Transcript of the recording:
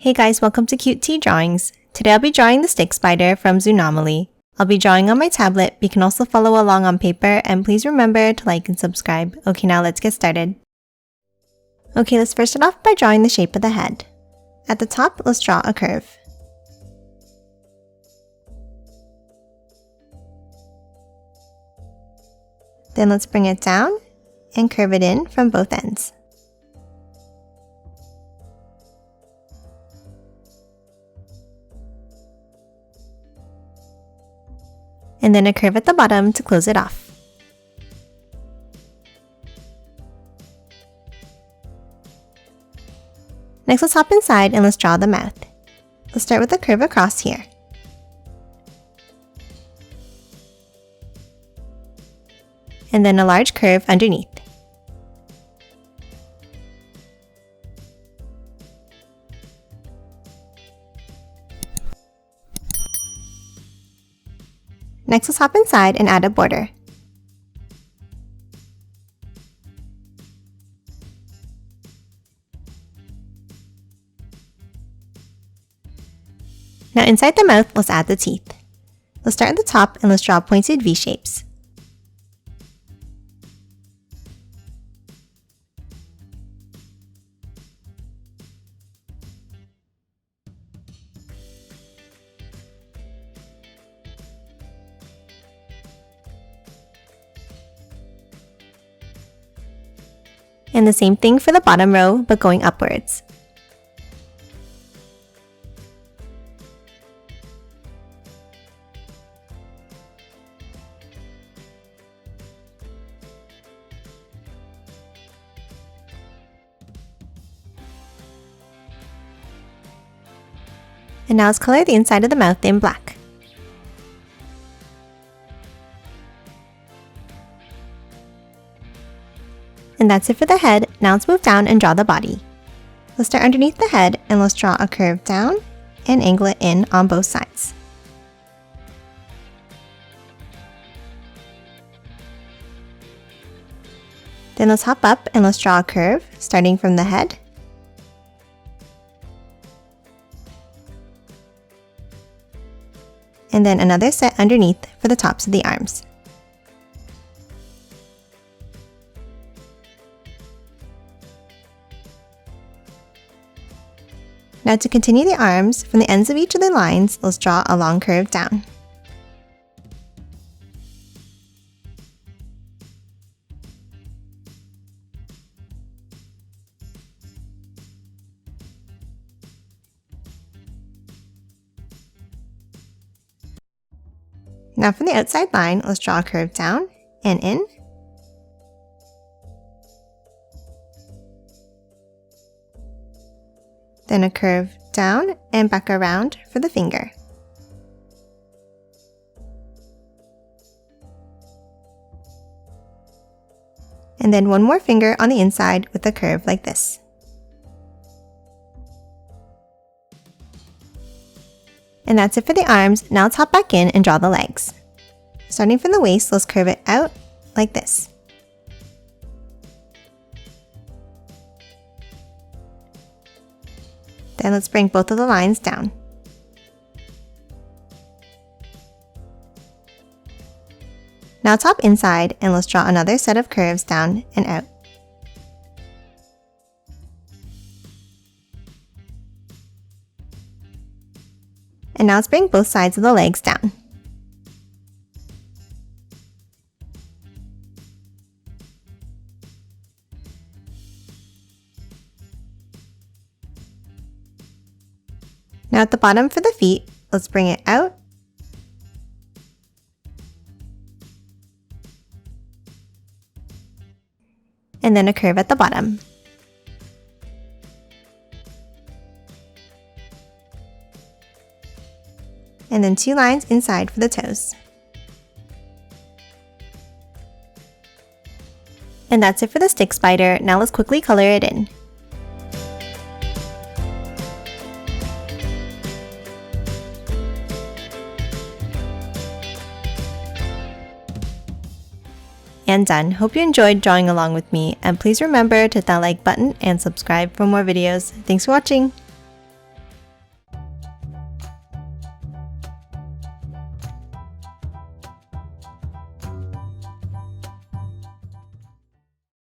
Hey guys, welcome to Cute Tea Drawings. Today I'll be drawing the stick spider from Zoonomaly. I'll be drawing on my tablet, but you can also follow along on paper, and please remember to like and subscribe. Okay, now let's get started. Okay, let's first start off by drawing the shape of the head. At the top, let's draw a curve. Then let's bring it down and curve it in from both ends. And then a curve at the bottom to close it off. Next, let's hop inside and let's draw the mouth. Let's start with a curve across here. And then a large curve underneath. Next, let's hop inside and add a border. Now inside the mouth, let's add the teeth. Let's start at the top and let's draw pointed V shapes. And the same thing for the bottom row, but going upwards. And now let's color the inside of the mouth in black. And that's it for the head. Now let's move down and draw the body. Let's start underneath the head and let's draw a curve down and angle it in on both sides. Then let's hop up and let's draw a curve starting from the head. And then another set underneath for the tops of the arms. Now to continue the arms, from the ends of each of the lines, let's draw a long curve down. Now from the outside line, let's draw a curve down and in. Then a curve down and back around for the finger. And then one more finger on the inside with a curve like this. And that's it for the arms. Now let's hop back in and draw the legs. Starting from the waist, let's curve it out like this. Then let's bring both of the lines down. Now top inside and let's draw another set of curves down and out. And now let's bring both sides of the legs down. Now at the bottom for the feet, let's bring it out. And then a curve at the bottom. And then two lines inside for the toes. And that's it for the stick spider. Now let's quickly color it in. And done. Hope you enjoyed drawing along with me, and please remember to hit that like button and subscribe for more videos. Thanks for watching!